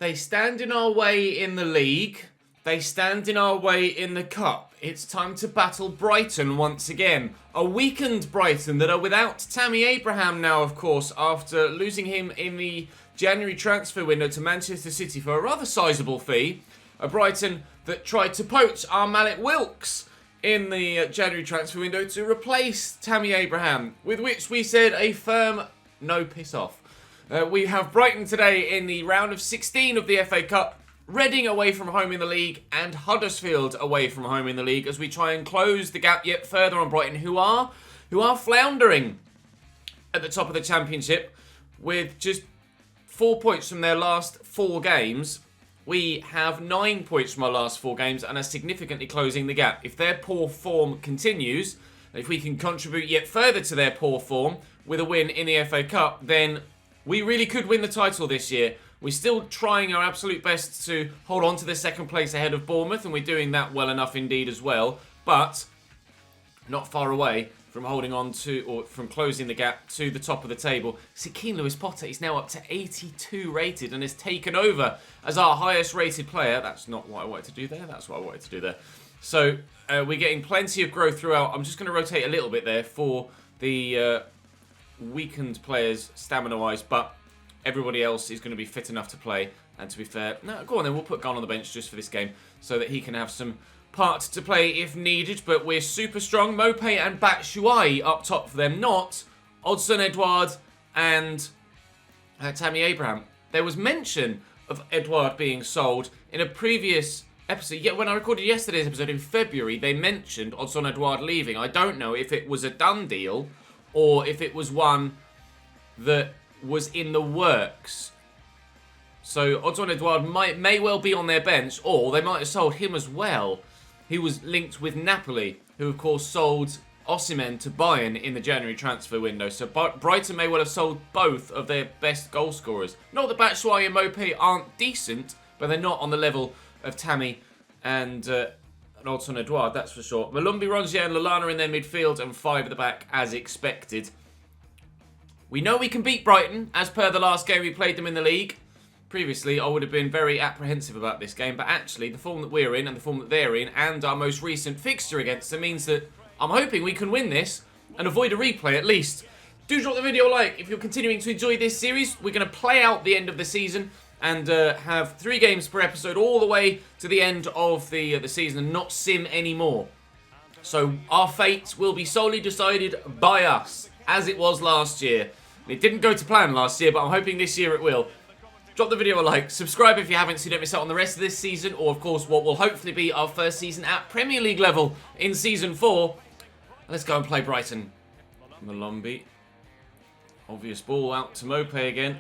They stand in our way in the league. They stand in our way in the cup. It's time to battle Brighton once again. A weakened Brighton that are without Tammy Abraham now, of course, after losing him in the January transfer window to Manchester City for a rather sizable fee. A Brighton that tried to poach our Mallet Wilks in the January transfer window to replace Tammy Abraham, with which we said a firm no, piss off. We have Brighton today in the round of 16 of the FA Cup, Reading away from home in the league, and Huddersfield away from home in the league as we try and close the gap yet further on Brighton, who are floundering at the top of the Championship with just 4 points from their last 4 games. We have 9 points from our last 4 games and are significantly closing the gap. If their poor form continues, if we can contribute yet further to their poor form with a win in the FA Cup, then we really could win the title this year. We're still trying our absolute best to hold on to the second place ahead of Bournemouth, and we're doing that well enough indeed as well. But not far away from holding on to, or from closing the gap to the top of the table. Sakine Lewis Potter is now up to 82 rated and has taken over as our highest rated player. That's not what I wanted to do there. That's what I wanted to do there. So we're getting plenty of growth throughout. I'm just going to rotate a little bit there for the weakened players stamina-wise, but everybody else is going to be fit enough to play. And to be fair, no, go on then, we'll put Gunn on the bench just for this game so that he can have some part to play if needed. But we're super strong. Mopé and Batshuayi up top for them, not Odsonne-Edouard and Tammy Abraham. There was mention of Edouard being sold in a previous episode. Yeah, when I recorded yesterday's episode in February, they mentioned Odsonne-Edouard leaving. I don't know if it was a done deal or if it was one that was in the works. So Odsonne-Edouard may well be on their bench, or they might have sold him as well. He was linked with Napoli, who of course sold Osimhen to Bayern in the January transfer window. So Brighton may well have sold both of their best goal scorers. Not that Batshuayi and Mopé aren't decent, but they're not on the level of Tammy and Odsonne-Edouard, that's for sure. Malumbi, Rongier and Lallana in their midfield and 5 at the back as expected. We know we can beat Brighton, as per the last game we played them in the league. Previously, I would have been very apprehensive about this game, but actually, the form that we're in and the form that they're in, and our most recent fixture against them, means that I'm hoping we can win this and avoid a replay at least. Do drop the video a like if you're continuing to enjoy this series. We're going to play out the end of the season and have 3 games per episode all the way to the end of the season and not sim anymore. So our fate will be solely decided by us, as it was last year. It didn't go to plan last year, but I'm hoping this year it will. Drop the video a like, subscribe if you haven't so you don't miss out on the rest of this season, or of course what will hopefully be our first season at Premier League level in Season 4. Let's go and play Brighton. Malumbi. Obvious ball out to Mopé again.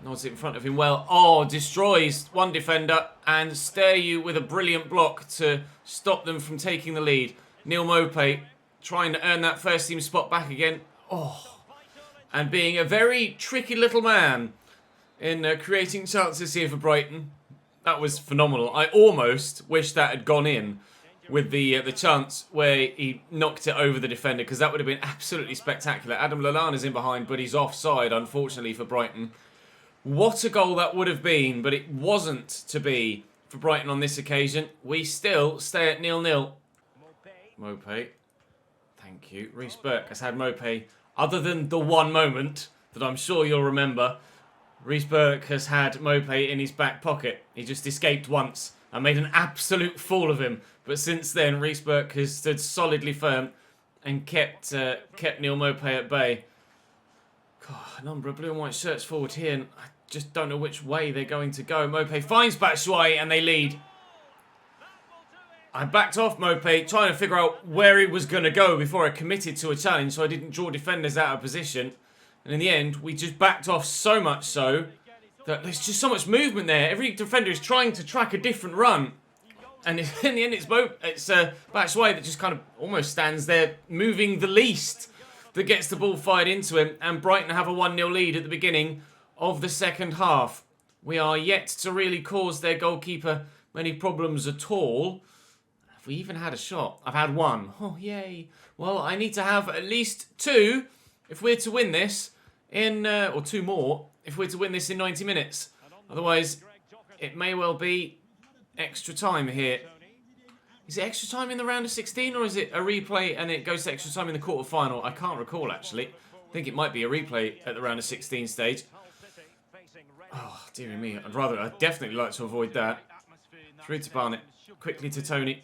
Nods it in front of him well. Oh, destroys one defender and stare you with a brilliant block to stop them from taking the lead. Neal Mopé trying to earn that first team spot back again. Oh. And being a very tricky little man in creating chances here for Brighton. That was phenomenal. I almost wish that had gone in with the chance where he knocked it over the defender, because that would have been absolutely spectacular. Adam Lallana's in behind, but he's offside, unfortunately, for Brighton. What a goal that would have been, but it wasn't to be for Brighton on this occasion. We still stay at 0-0. Mopé. Thank you. Reece Burke has had Mopé. Other than the one moment that I'm sure you'll remember, Reece Burke has had Mopé in his back pocket. He just escaped once and made an absolute fool of him. But since then, Reece Burke has stood solidly firm and kept Neal Mopé at bay. God, a number of blue and white shirts forward here, and I just don't know which way they're going to go. Mopé finds Batshuayi and they lead. I backed off Mopé, trying to figure out where he was going to go before I committed to a challenge so I didn't draw defenders out of position. And in the end, we just backed off so much so that there's just so much movement there. Every defender is trying to track a different run. And in the end, it's Batshuayi that just kind of almost stands there moving the least that gets the ball fired into him. And Brighton have a 1-0 lead at the beginning of the second half. We are yet to really cause their goalkeeper many problems at all. Have we even had a shot? I've had 1. Oh, yay. Well, I need to have at least 2 if we're to win this in, or 2 more, if we're to win this in 90 minutes. Otherwise, It may well be extra time here. Is it extra time in the round of 16 or is it a replay and it goes to extra time in the quarter-final? I can't recall, actually. I think it might be a replay at the round of 16 stage. Oh, dearie me. I'd definitely like to avoid that. Through to Barnett. Quickly to Tony.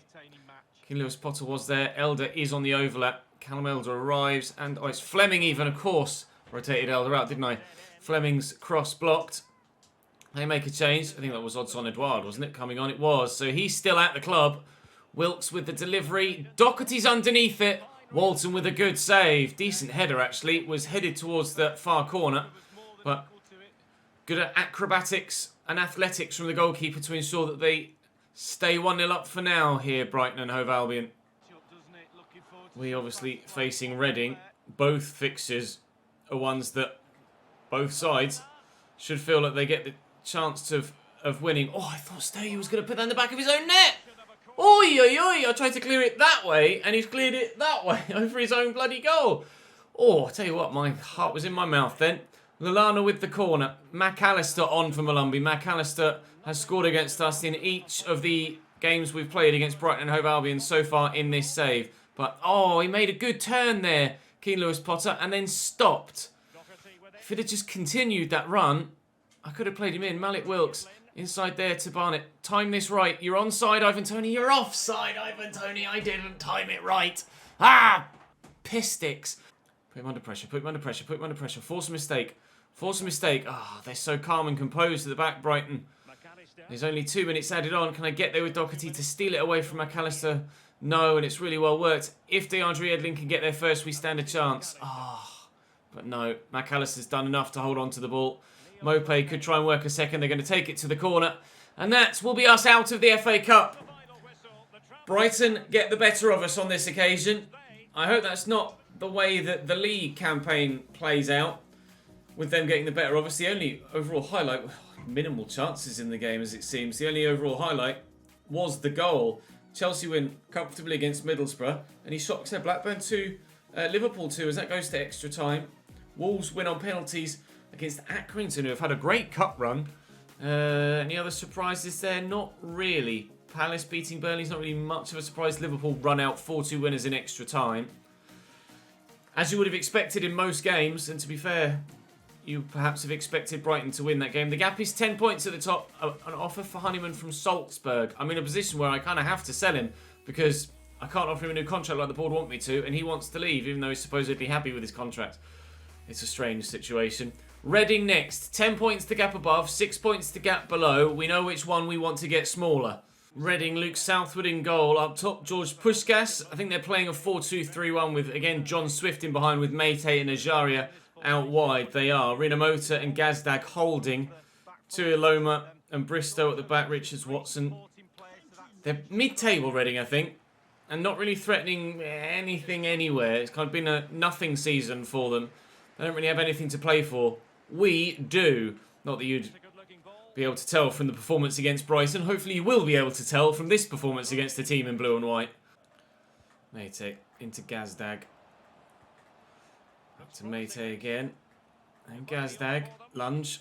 King Lewis Potter was there. Elder is on the overlap. Callum Elder arrives. And it's Fleming even, of course. Rotated Elder out, didn't I? Fleming's cross blocked. They make a change. I think that was Odson Edouard, wasn't it? Coming on, it was. So he's still at the club. Wilkes with the delivery. Doherty's underneath it. Walton with a good save. Decent header, actually. Was headed towards the far corner. But good at acrobatics and athletics from the goalkeeper to ensure that they stay 1-0 up for now here, Brighton and Hove Albion. We obviously facing Reading. Both fixtures are ones that both sides should feel like they get the chance of winning. Oh, I thought Stay was going to put that in the back of his own net. Oi, oi, oi. I tried to clear it that way, and he's cleared it that way over his own bloody goal. Oh, I tell you what, my heart was in my mouth then. Lallana with the corner. McAllister on for Malumbi. McAllister has scored against us in each of the games we've played against Brighton and Hove Albion so far in this save. But, oh, he made a good turn there, King Lewis Potter, and then stopped. If it had just continued that run, I could have played him in. Malik Wilkes inside there to Barnett. Time this right. You're onside, Ivan Toney. You're offside, Ivan Toney. I didn't time it right. Ah! Piss sticks. Put him under pressure. Put him under pressure. Put him under pressure. Force a mistake. Force a mistake. Ah, they're so calm and composed at the back, Brighton. There's only 2 minutes added on. Can I get there with Doherty to steal it away from McAllister? No, and it's really well worked. If DeAndre Edlin can get there first, we stand a chance. Ah, but no. McAllister's done enough to hold on to the ball. Mopé could try and work a second. They're going to take it to the corner. And that will be us out of the FA Cup. Brighton get the better of us on this occasion. I hope that's not the way that the league campaign plays out, with them getting the better of us. The only overall highlight, minimal chances in the game as it seems, the only overall highlight was the goal. Chelsea win comfortably against Middlesbrough, and he shot Blackburn 2, Liverpool 2 as that goes to extra time. Wolves win on penalties against Accrington, who have had a great cup run. Any other surprises there? Not really. Palace beating Burnley's not really much of a surprise. Liverpool run out 4-2 winners in extra time. As you would have expected in most games, and to be fair, you perhaps have expected Brighton to win that game. The gap is 10 points at the top. An offer for Honeyman from Salzburg. I'm in a position where I kind of have to sell him because I can't offer him a new contract like the board want me to, and he wants to leave even though he's supposedly happy with his contract. It's a strange situation. Reading next. 10 points to gap above, 6 points to gap below. We know which one we want to get smaller. Reading, Luke Southwood in goal. Up top, George Puskas. I think they're playing a 4-2-3-1 with, again, John Swift in behind with Mate and Ajaria out wide. They are. Rinomota and Gazdag holding. Tuiloma and Bristow at the back. Richards, Watson. They're mid-table, Reading, I think. And not really threatening anything anywhere. It's kind of been a nothing season for them. They don't really have anything to play for. We do. Not that you'd be able to tell from the performance against Brighton. Hopefully you will be able to tell from this performance against the team in blue and white. Mate into Gazdag. Up to Mate again. And Gazdag. Lunge.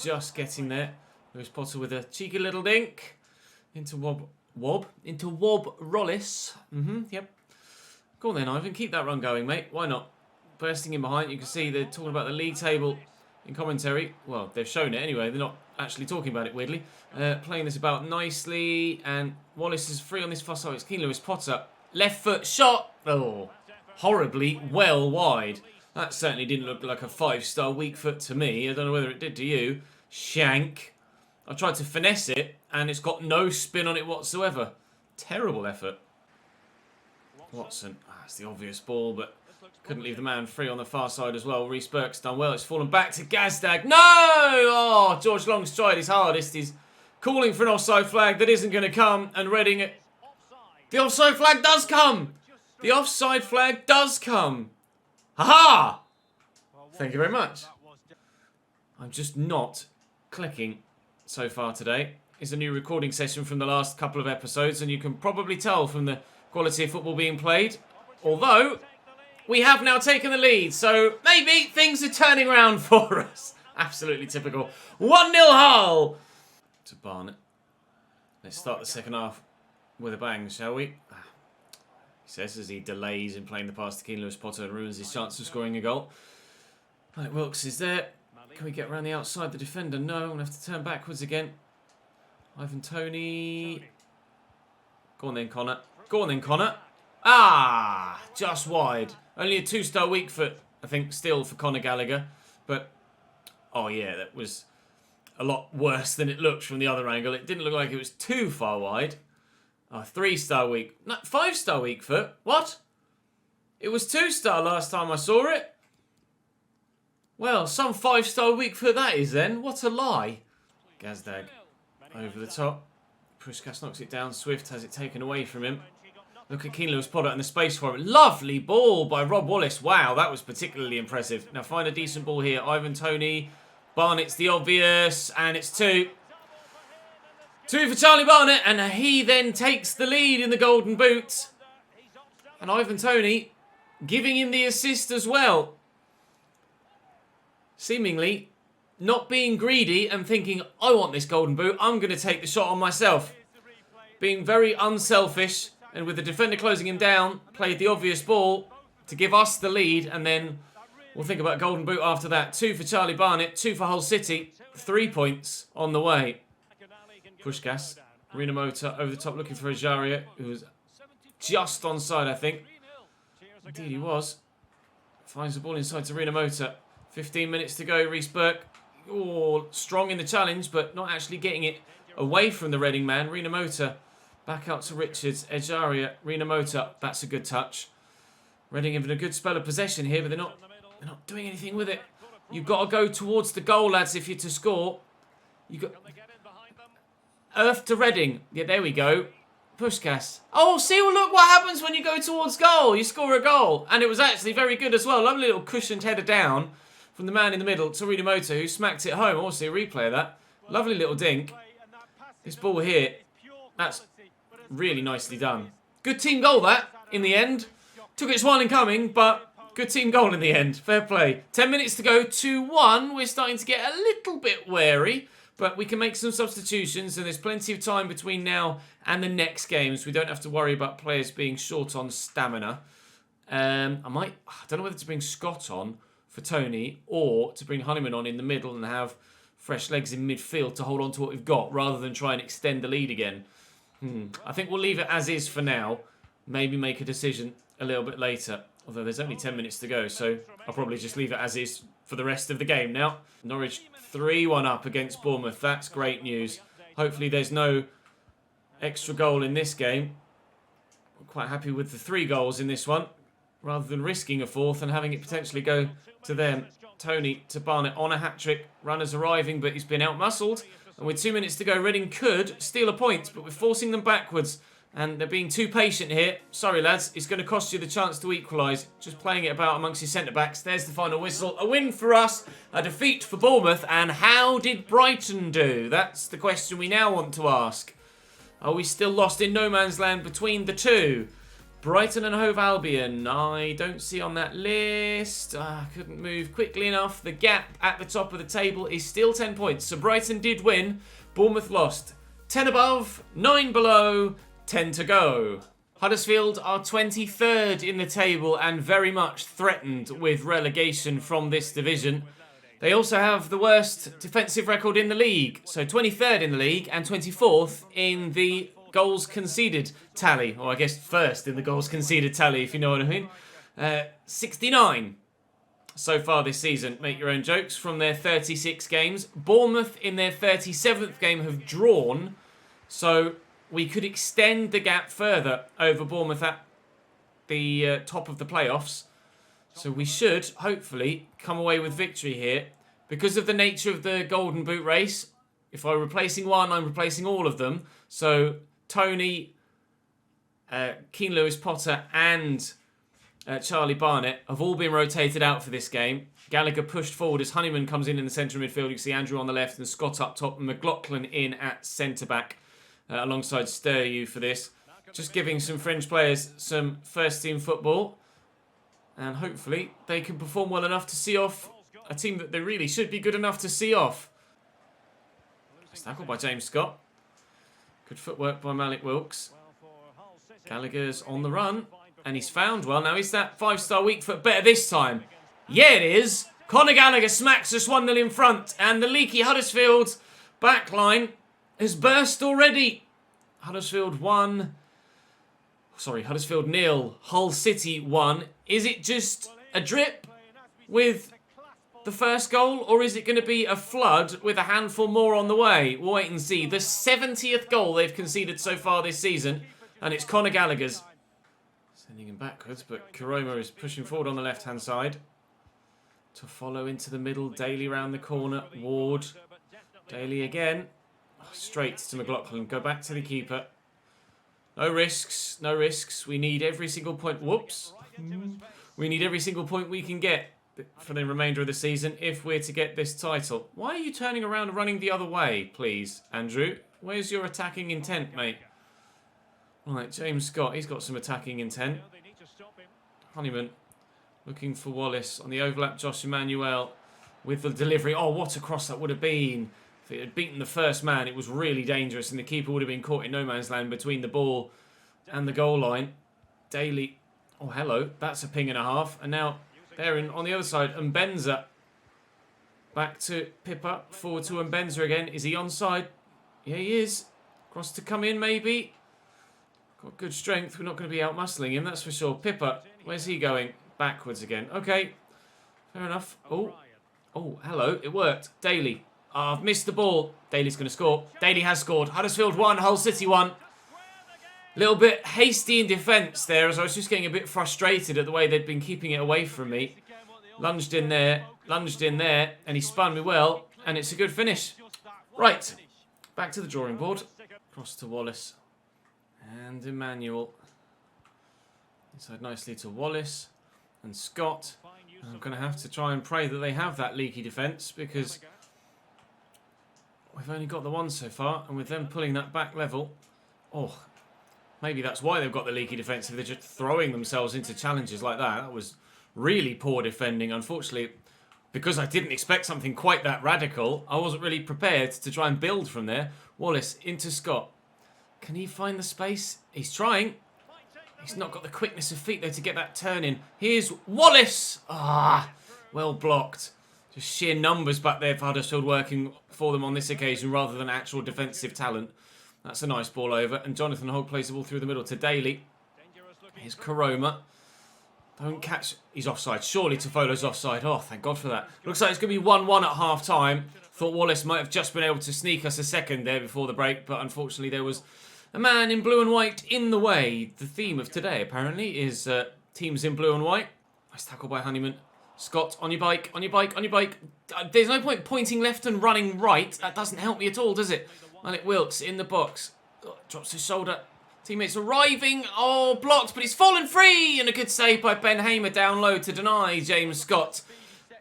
Just getting there. Lewis Potter with a cheeky little dink. Into Wob. Into Wob Rollis. Yep. Go on then, Ivan. Keep that run going, mate. Why not? Bursting in behind. You can see they're talking about the league table in commentary. Well, they've shown it anyway. They're not actually talking about it, weirdly. Playing this about nicely. And Wallace is free on this far side. It's King Lewis Potter. Left foot shot. Oh, horribly well wide. That certainly didn't look like a 5-star weak foot to me. I don't know whether it did to you. Shank. I tried to finesse it, and it's got no spin on it whatsoever. Terrible effort. Watson. That's the obvious ball, but couldn't leave the man free on the far side as well. Reece Burke's done well. It's fallen back to Gazdag. No! Oh, George Long's tried his hardest. He's calling for an offside flag that isn't going to come, and Reading it. The offside flag does come! The offside flag does come! Ha-ha! Thank you very much. I'm just not clicking so far today. It's a new recording session from the last couple of episodes, and you can probably tell from the quality of football being played. Although, we have now taken the lead, so maybe things are turning around for us. Absolutely typical. 1-0 Hull! to Barnett. Let's start the second half with a bang, shall we? He says as he delays in playing the pass to Keane Lewis-Potter and ruins his chance of scoring a goal. Right, Wilkes is there. Can we get around the outside the defender? No, I'm going to have to turn backwards again. Ivan Toney. Go on then, Connor. Go on then, Connor. Ah, just wide. Only a 2-star weak foot, I think, still for Conor Gallagher. But, oh yeah, that was a lot worse than it looked from the other angle. It didn't look like it was too far wide. Oh, 3-star weak. No, 5-star weak foot. What? It was 2-star last time I saw it. Well, some 5-star weak foot that is then. What a lie. Gazdag over the top. Puskás knocks it down. Swift has it taken away from him. Look at Keane Lewis-Potter and the space for him. Lovely ball by Rob Wallace. Wow, that was particularly impressive. Now find a decent ball here. Ivan Toney. Barnett's the obvious. And it's 2. 2 for Charlie Barnett. And he then takes the lead in the Golden Boot. And Ivan Toney giving him the assist as well. Seemingly not being greedy and thinking, I want this Golden Boot, I'm going to take the shot on myself. Being very unselfish and with the defender closing him down, played the obvious ball to give us the lead, and then we'll think about Golden Boot after that. 2 for Charlie Barnett, 2 for Hull City, 3 points on the way. Puskás, Rinomota over the top looking for Ajaria, who was just onside, I think. Indeed he was. Finds the ball inside to Rinomota. 15 minutes to go, Reece Burke. Oh, strong in the challenge, but not actually getting it away from the Reading man. Rinomota back out to Richards. Ejaria, Rinomota. That's a good touch. Reading having a good spell of possession here, but they're not doing anything with it. You've got to go towards the goal, lads, if you're to score. You got Earth to Reading. Yeah, there we go. Puskás. Oh, see, well, look what happens when you go towards goal. You score a goal. And it was actually very good as well. Lovely little cushioned header down from the man in the middle, to Rinomota, who smacked it home. Also, a replay of that. Lovely little dink. This ball here, that's really nicely done. Good team goal, that, in the end. Took its while in coming, but good team goal in the end. Fair play. 10 minutes to go, 2-1. We're starting to get a little bit wary, but we can make some substitutions, and there's plenty of time between now and the next games. We don't have to worry about players being short on stamina. I don't know whether to bring Scott on for Toney or to bring Honeyman on in the middle and have fresh legs in midfield to hold on to what we've got rather than try and extend the lead again. I think we'll leave it as is for now. Maybe make a decision a little bit later. Although there's only 10 minutes to go, so I'll probably just leave it as is for the rest of the game now. Norwich 3-1 up against Bournemouth. That's great news. Hopefully there's no extra goal in this game. I'm quite happy with the 3 goals in this one, rather than risking a 4th and having it potentially go to them. Toney to Barnett on a hat-trick. Runners arriving, but he's been out-muscled. And with 2 minutes to go, Reading could steal a point, but we're forcing them backwards. And they're being too patient here. Sorry, lads. It's going to cost you the chance to equalise. Just playing it about amongst your centre-backs. There's the final whistle. A win for us. A defeat for Bournemouth. And how did Brighton do? That's the question we now want to ask. Are we still lost in no man's land between the two? Brighton and Hove Albion. I don't see on that list. Couldn't move quickly enough. The gap at the top of the table is still 10 points. So Brighton did win. Bournemouth lost. 10 above, 9 below, 10 to go. Huddersfield are 23rd in the table and very much threatened with relegation from this division. They also have the worst defensive record in the league. So 23rd in the league and 24th in the goals conceded tally. Or I guess first in the goals conceded tally, if you know what I mean. 69 so far this season. Make your own jokes from their 36 games. Bournemouth in their 37th game have drawn. So we could extend the gap further over Bournemouth at the top of the playoffs. So we should, hopefully, come away with victory here. Because of the nature of the Golden Boot race, if I'm replacing one, I'm replacing all of them. So Toney, Keane Lewis-Potter and Charlie Barnett have all been rotated out for this game. Gallagher pushed forward as Honeyman comes in the centre of midfield. You can see Andrew on the left and Scott up top. And McLaughlin in at centre-back alongside Sturyu for this. Just giving some fringe players some first-team football. And hopefully they can perform well enough to see off a team that they really should be good enough to see off. Nice tackle by James Scott. Good footwork by Malik Wilks. Gallagher's on the run. And he's found well. Now, is that 5-star weak foot better this time? Yeah, it is. Conor Gallagher smacks us 1-0 in front. And the leaky Huddersfield backline has burst already. Huddersfield 1. Sorry, Huddersfield 0. Hull City 1. Is it just a drip with the first goal? Or is it going to be a flood with a handful more on the way? We'll wait and see. The 70th goal they've conceded so far this season. And it's Conor Gallagher's. Sending him backwards, but Karoma is pushing forward on the left-hand side. To follow into the middle. Daly round the corner. Ward. Daly again. Straight to McLaughlin. Go back to the keeper. No risks. No risks. We need every single point. Whoops. We need every single point we can get for the remainder of the season if we're to get this title. Why are you turning around and running the other way, please, Andrew? Where's your attacking intent, mate? Right, James Scott, he's got some attacking intent. Honeyman looking for Wallace on the overlap. Josh Emmanuel with the delivery. Oh, what a cross that would have been. If it had beaten the first man, it was really dangerous and the keeper would have been caught in no man's land between the ball and the goal line. Daly. Oh, hello. That's a ping and a half. And now they're in on the other side. Mbenza. Back to Pippa. Forward to Mbenza again. Is he onside? Yeah, he is. Cross to come in, maybe. Got good strength. We're not going to be out-muscling him, that's for sure. Pippa, where's he going? Backwards again. Okay. Fair enough. Oh. Oh, hello. It worked. Daly. Oh, I've missed the ball. Daly's going to score. Daly has scored. Huddersfield 1, Hull City 1. Little bit hasty in defence there, as I was just getting a bit frustrated at the way they'd been keeping it away from me. Lunged in there, and he spun me well, and it's a good finish. Right. Back to the drawing board. Cross to Wallace. And Emmanuel. Inside nicely to Wallace and Scott. I'm going to have to try and pray that they have that leaky defence because we've only got the one so far. And with them pulling that back level, oh, maybe that's why they've got the leaky defence. If they're just throwing themselves into challenges like that. That was really poor defending. Unfortunately, because I didn't expect something quite that radical, I wasn't really prepared to try and build from there. Wallace into Scott. Can he find the space? He's trying. He's not got the quickness of feet, though, to get that turn in. Here's Wallace. Ah, well blocked. Just sheer numbers back there for Huddersfield working for them on this occasion rather than actual defensive talent. That's a nice ball over. And Jonathan Hogg plays the ball through the middle to Daly. Here's Karoma. Don't catch. He's offside. Surely Tofolo's offside. Oh, thank God for that. Looks like it's going to be 1-1 at half-time. Thought Wallace might have just been able to sneak us a second there before the break, but unfortunately there was a man in blue and white in the way. The theme of today, apparently, is teams in blue and white. Nice tackle by Honeyman. Scott, on your bike, on your bike, on your bike. There's no point pointing left and running right. That doesn't help me at all, does it? Malik Wilks in the box. Oh, drops his shoulder. Teammates arriving. Oh, blocked, but he's fallen free. And a good save by Ben Hamer down low to deny James Scott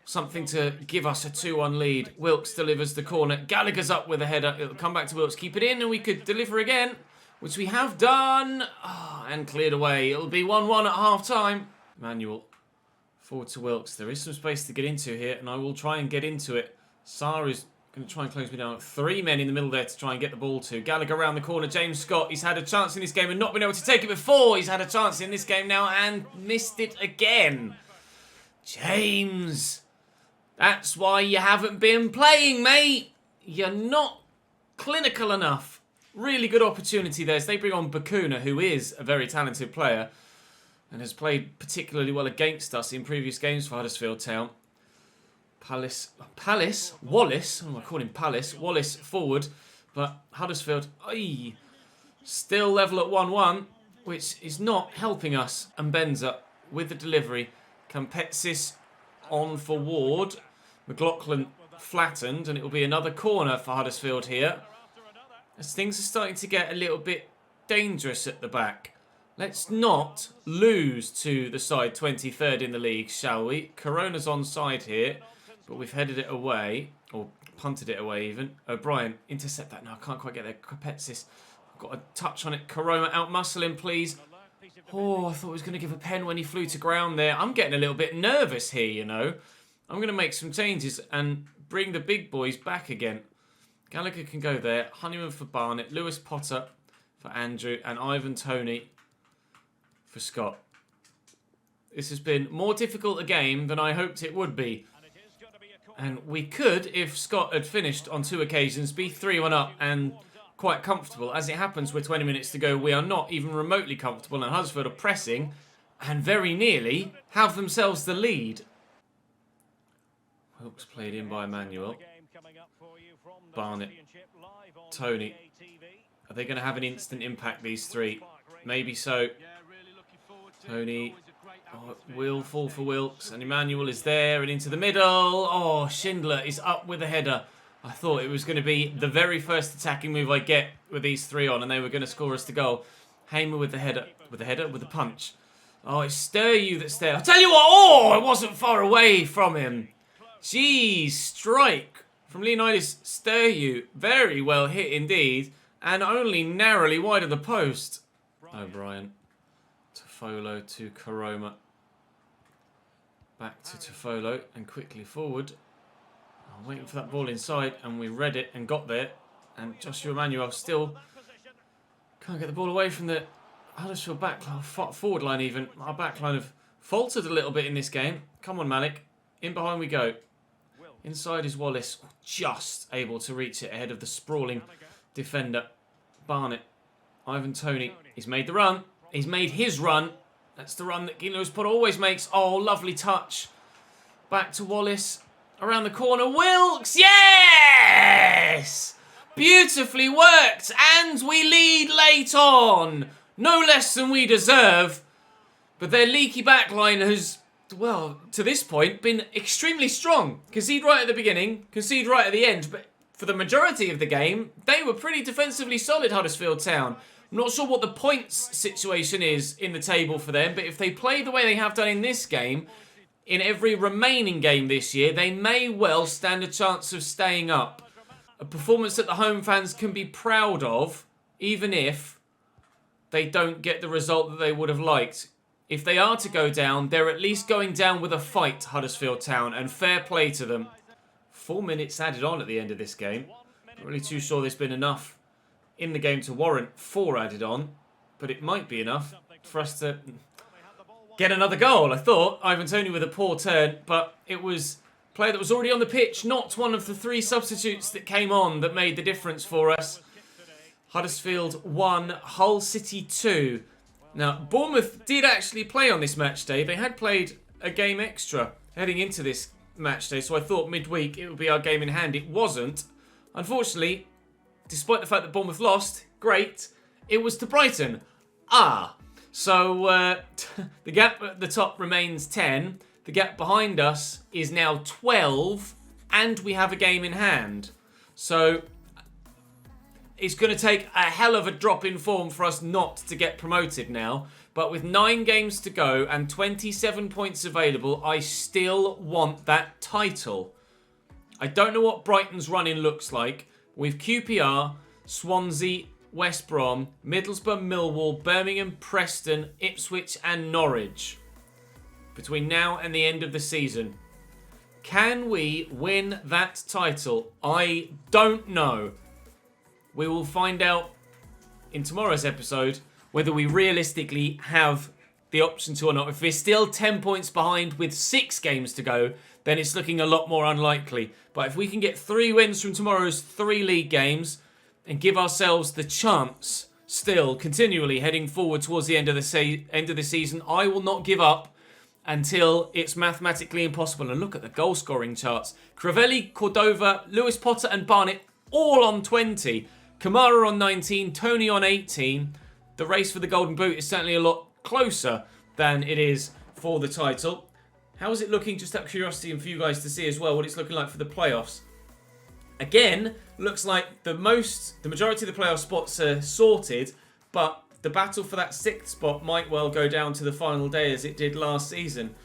something to give us a 2-1 lead. Wilks delivers the corner. Gallagher's up with a header. It'll come back to Wilks. Keep it in and we could deliver again, which we have done. Oh, and cleared away. It'll be 1-1 at half-time. Manuel forward to Wilks. There is some space to get into here, and I will try and get into it. Sarr is going to try and close me down. 3 men in the middle there to try and get the ball to. Gallagher around the corner. James Scott. He's had a chance in this game and not been able to take it before. He's had a chance in this game now and missed it again. James. That's why you haven't been playing, mate. You're not clinical enough. Really good opportunity there as they bring on Bakuna, who is a very talented player and has played particularly well against us in previous games for Huddersfield Town. Wallace? Oh, I call him Palace. Wallace forward, but Huddersfield, still level at 1-1, which is not helping us. And Benza with the delivery. Campetsis on for Ward. McLaughlin flattened, and it will be another corner for Huddersfield here. As things are starting to get a little bit dangerous at the back. Let's not lose to the side 23rd in the league, shall we? Corona's onside here, but we've headed it away, or punted it away even. O'Brien, intercept that. No, I can't quite get there. Kapetsis, got a touch on it. Corona, out-muscle him, please. Oh, I thought he was going to give a pen when he flew to ground there. I'm getting a little bit nervous here, you know. I'm going to make some changes and bring the big boys back again. Gallagher can go there. Honeyman for Barnett. Lewis Potter for Andrew. And Ivan Toney for Scott. This has been more difficult a game than I hoped it would be. And we could, if Scott had finished on 2 occasions, be 3-1 up and quite comfortable. As it happens, with 20 minutes to go, we are not even remotely comfortable. And Huddersfield are pressing and very nearly have themselves the lead. Wilkes played in by Emmanuel. Barnett. Toney. Are they going to have an instant impact, these three? Maybe so. Toney. Oh, will fall for Wilkes. And Emmanuel is there and into the middle. Oh, Schindler is up with a header. I thought it was going to be the very first attacking move I get with these three on, and they were going to score us the goal. Hamer with the header. With the punch. Oh, it's Sturyu that's there. I'll tell you what. Oh, it wasn't far away from him. Jeez, strike from Leonidas Sturyu. Very well hit indeed. And only narrowly wide of the post. O'Brien. Tofolo to Karoma. Back to Tofolo and quickly forward. I'm waiting for that ball inside, and we read it and got there. And Joshua Emmanuel still can't get the ball away from the Huddersfield backline, forward line even. Our backline have faltered a little bit in this game. Come on, Malik. In behind we go. Inside is Wallace, just able to reach it ahead of the sprawling defender. Barnett. Ivan Toney. He's made the run. He's made his run. That's the run that Lewis Potter always makes. Oh, lovely touch. Back to Wallace. Around the corner. Wilkes. Yes! Beautifully worked. And we lead late on. No less than we deserve. But their leaky backline has, well, to this point, been extremely strong. Concede right at the beginning. Concede right at the end. But for the majority of the game, they were pretty defensively solid, Huddersfield Town. I'm not sure what the points situation is in the table for them, but if they play the way they have done in this game, in every remaining game this year, they may well stand a chance of staying up. A performance that the home fans can be proud of, even if they don't get the result that they would have liked. If they are to go down, they're at least going down with a fight, Huddersfield Town, and fair play to them. 4 minutes added on at the end of this game. Not really too sure there's been enough in the game to warrant 4 added on, but it might be enough for us to get another goal. I thought Ivan Toney with a poor turn, but it was a player that was already on the pitch, not one of the 3 substitutes that came on that made the difference for us. Huddersfield 1, Hull City 2. Now, Bournemouth did actually play on this match day. They had played a game extra heading into this match day, so I thought midweek it would be our game in hand. It wasn't. Unfortunately, despite the fact that Bournemouth lost, great, it was to Brighton. So the gap at the top remains 10. The gap behind us is now 12, and we have a game in hand. So it's going to take a hell of a drop in form for us not to get promoted now. But with 9 games to go and 27 points available, I still want that title. I don't know what Brighton's run-in looks like. With QPR, Swansea, West Brom, Middlesbrough, Millwall, Birmingham, Preston, Ipswich and Norwich. Between now and the end of the season. Can we win that title? I don't know. We will find out in tomorrow's episode whether we realistically have the option to or not. If we're still 10 points behind with 6 games to go, then it's looking a lot more unlikely. But if we can get 3 wins from tomorrow's 3 league games and give ourselves the chance, still continually heading forward towards the end of the season, I will not give up until it's mathematically impossible. And look at the goal scoring charts. Crivelli, Cordova, Lewis Potter and Barnett all on 20. Kamara on 19, Toney on 18. The race for the Golden Boot is certainly a lot closer than it is for the title. How is it looking, just out of curiosity and for you guys to see as well, what it's looking like for the playoffs? Again, looks like the majority of the playoff spots are sorted, but the battle for that 6th spot might well go down to the final day as it did last season.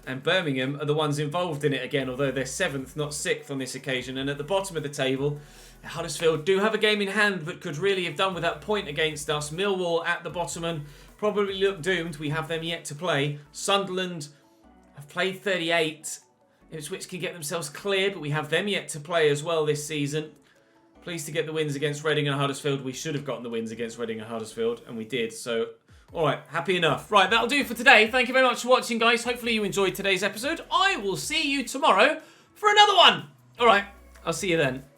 And Birmingham are the ones involved in it again, although they're 7th, not 6th on this occasion. And at the bottom of the table, Huddersfield do have a game in hand but could really have done with that point against us. Millwall at the bottom and probably look doomed. We have them yet to play. Sunderland have played 38. Ipswich can get themselves clear, but we have them yet to play as well this season. Pleased to get the wins against Reading and Huddersfield. We should have gotten the wins against Reading and Huddersfield, and we did. So, all right, happy enough. Right, that'll do for today. Thank you very much for watching, guys. Hopefully you enjoyed today's episode. I will see you tomorrow for another one. All right, I'll see you then.